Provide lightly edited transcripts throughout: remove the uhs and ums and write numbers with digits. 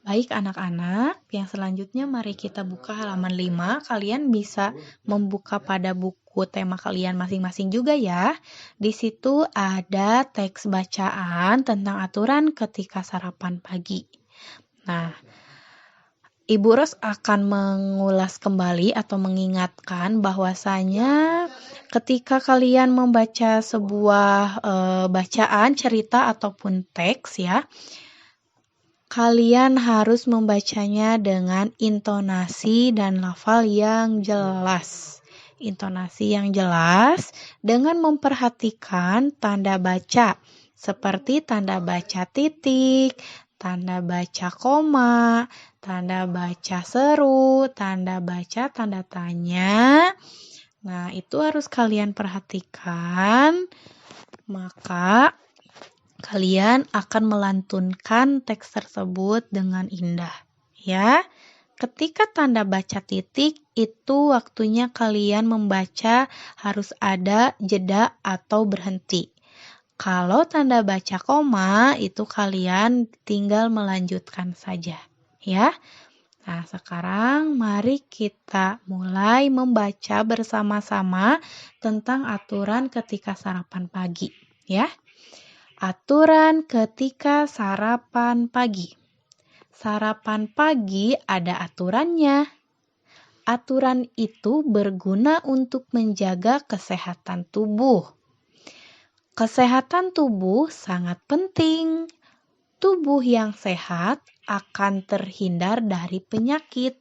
Baik anak-anak, yang selanjutnya mari kita buka halaman 5. Kalian bisa membuka pada buku tema kalian masing-masing juga ya. Di situ ada teks bacaan tentang aturan ketika sarapan pagi. Nah, Ibu Ros akan mengulas kembali atau mengingatkan bahwasanya ketika kalian membaca sebuah bacaan, cerita ataupun teks ya, kalian harus membacanya dengan intonasi dan lafal yang jelas. Intonasi yang jelas dengan memperhatikan tanda baca, seperti tanda baca titik, tanda baca koma, tanda baca seru, tanda baca tanda tanya. Nah, itu harus kalian perhatikan. Maka kalian akan melantunkan teks tersebut dengan indah, ya. Ketika tanda baca titik, itu waktunya kalian membaca harus ada jeda atau berhenti. Kalau tanda baca koma, itu kalian tinggal melanjutkan saja, ya. Nah, sekarang mari kita mulai membaca bersama-sama tentang aturan ketika sarapan pagi, ya. Aturan ketika sarapan pagi. Sarapan pagi ada aturannya. Aturan itu berguna untuk menjaga kesehatan tubuh. Kesehatan tubuh sangat penting. Tubuh yang sehat akan terhindar dari penyakit.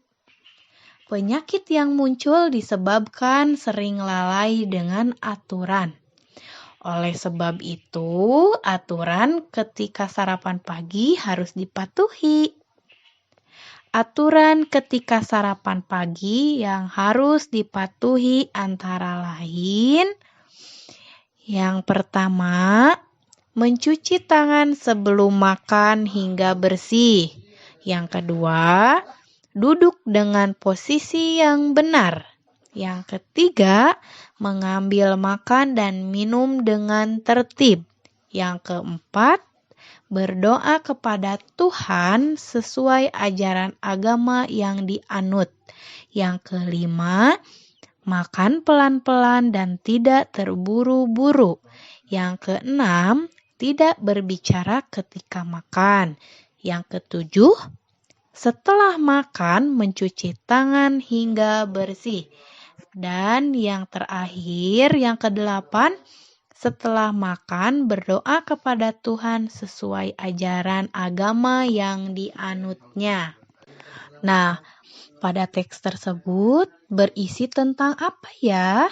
Penyakit yang muncul disebabkan sering lalai dengan aturan. Oleh sebab itu, aturan ketika sarapan pagi harus dipatuhi. Aturan ketika sarapan pagi yang harus dipatuhi antara lain: yang pertama, mencuci tangan sebelum makan hingga bersih. Yang kedua, duduk dengan posisi yang benar. Yang ketiga, mengambil makan dan minum dengan tertib. Yang keempat, berdoa kepada Tuhan sesuai ajaran agama yang dianut. Yang kelima, makan pelan-pelan dan tidak terburu-buru. Yang keenam, tidak berbicara ketika makan. Yang ketujuh, setelah makan mencuci tangan hingga bersih. Dan yang terakhir, yang kedelapan, setelah makan berdoa kepada Tuhan sesuai ajaran agama yang dianutnya. Nah, pada teks tersebut berisi tentang apa ya?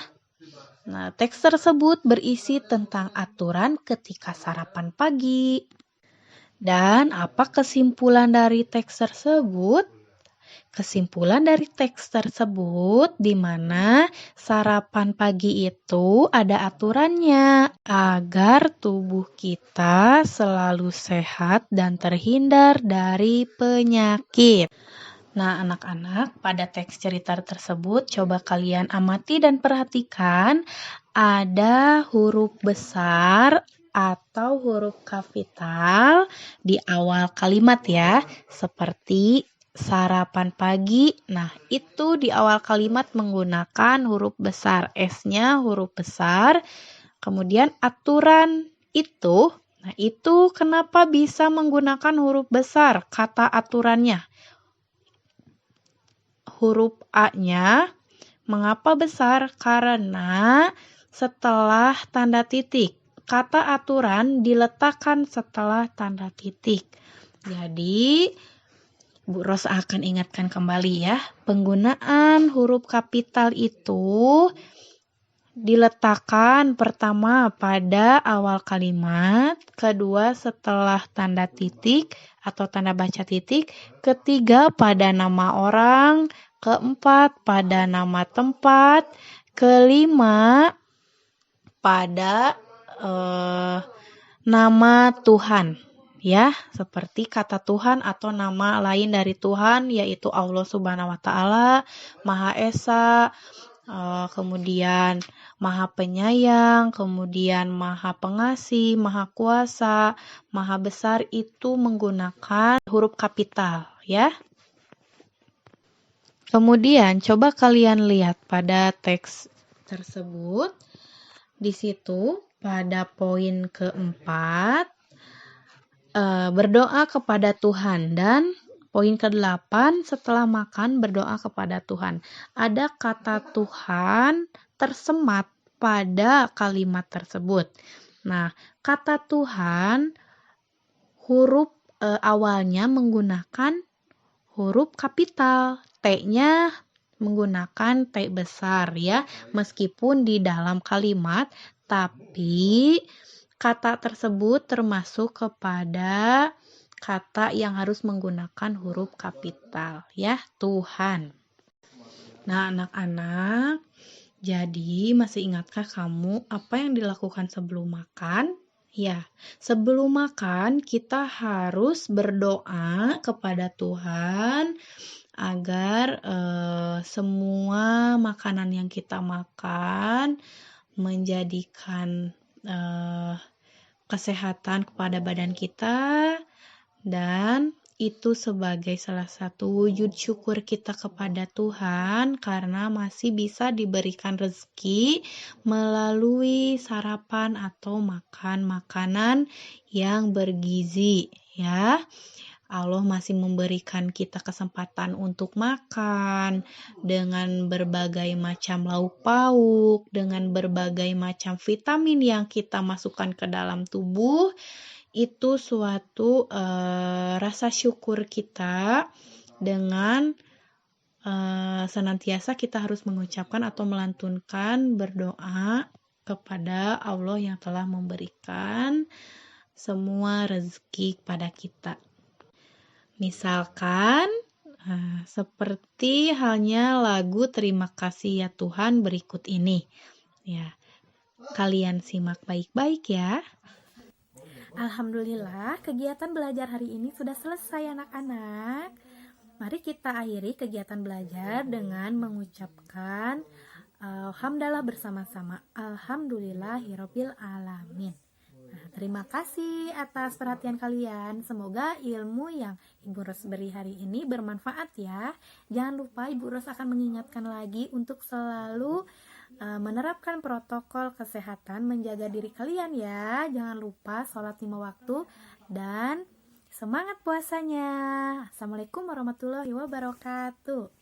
Nah, teks tersebut berisi tentang aturan ketika sarapan pagi. Dan apa kesimpulan dari teks tersebut? Kesimpulan dari teks tersebut di mana sarapan pagi itu ada aturannya agar tubuh kita selalu sehat dan terhindar dari penyakit. Nah, anak-anak, pada teks cerita tersebut coba kalian amati dan perhatikan ada huruf besar atau huruf kapital di awal kalimat ya, seperti sarapan pagi. Nah, itu di awal kalimat menggunakan huruf besar. S-nya huruf besar. Kemudian aturan itu. Nah, itu kenapa bisa menggunakan huruf besar? Kata aturannya. Huruf A-nya mengapa besar? Karena setelah tanda titik. Kata aturan diletakkan setelah tanda titik. Jadi, Bu Ros akan ingatkan kembali ya, penggunaan huruf kapital itu diletakkan pertama pada awal kalimat, kedua setelah tanda titik atau tanda baca titik, ketiga pada nama orang, keempat pada nama tempat, kelima pada nama Tuhan. Ya, seperti kata Tuhan atau nama lain dari Tuhan, yaitu Allah Subhanahu wa Ta'ala, Maha Esa, kemudian Maha Penyayang, kemudian Maha Pengasih, Maha Kuasa, Maha Besar, itu menggunakan huruf kapital, ya. Kemudian coba kalian lihat pada teks tersebut. Di situ pada poin keempat berdoa kepada Tuhan, dan poin ke-8 setelah makan berdoa kepada Tuhan. Ada kata Tuhan tersemat pada kalimat tersebut. Nah, kata Tuhan huruf awalnya menggunakan huruf kapital, T-nya menggunakan T besar ya, meskipun di dalam kalimat, tapi kata tersebut termasuk kepada kata yang harus menggunakan huruf kapital ya, Tuhan. Nah, anak-anak, jadi masih ingatkah kamu apa yang dilakukan sebelum makan? Ya, sebelum makan kita harus berdoa kepada Tuhan agar semua makanan yang kita makan menjadikan kesehatan kepada badan kita, dan itu sebagai salah satu wujud syukur kita kepada Tuhan karena masih bisa diberikan rezeki melalui sarapan atau makan makanan yang bergizi ya. Allah masih memberikan kita kesempatan untuk makan dengan berbagai macam lauk pauk, dengan berbagai macam vitamin yang kita masukkan ke dalam tubuh. Itu suatu rasa syukur kita, dengan senantiasa kita harus mengucapkan atau melantunkan berdoa kepada Allah yang telah memberikan semua rezeki kepada kita. Misalkan seperti halnya lagu Terima Kasih Ya Tuhan berikut ini. Ya, kalian simak baik-baik ya. Alhamdulillah, kegiatan belajar hari ini sudah selesai anak-anak. Mari kita akhiri kegiatan belajar dengan mengucapkan hamdalah bersama-sama. Alhamdulillahirabbil alamin. Nah, terima kasih atas perhatian kalian. Semoga ilmu yang Ibu Ros beri hari ini bermanfaat ya. Jangan lupa Ibu Ros akan mengingatkan lagi untuk selalu menerapkan protokol kesehatan, menjaga diri kalian ya. Jangan lupa sholat 5 waktu dan semangat puasanya. Assalamualaikum warahmatullahi wabarakatuh.